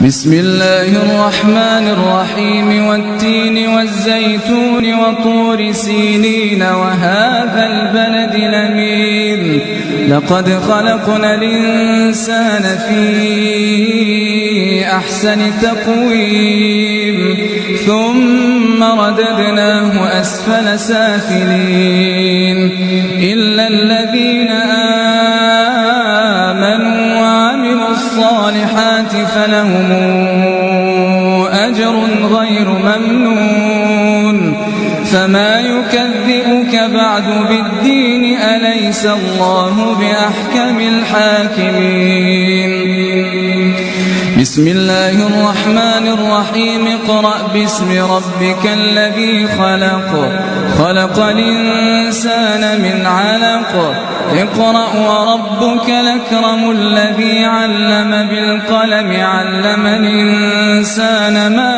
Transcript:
بسم الله الرحمن الرحيم والتين والزيتون وطور سينين وهذا البلد الأمين لقد خلقنا الإنسان في أحسن تقويم ثم رددناه أسفل سافلين إلا الذين آمنوا وعملوا الصالحات فلهم أجر غير ممنون فما يكذبك بعد بالدين أليس الله بأحكم الحاكمين بسم الله الرحمن الرحيم اقرأ باسم ربك الذي خلق الإنسان من علق اقرأ وربك الأكرم الذي علم بالقلم علم الإنسان ما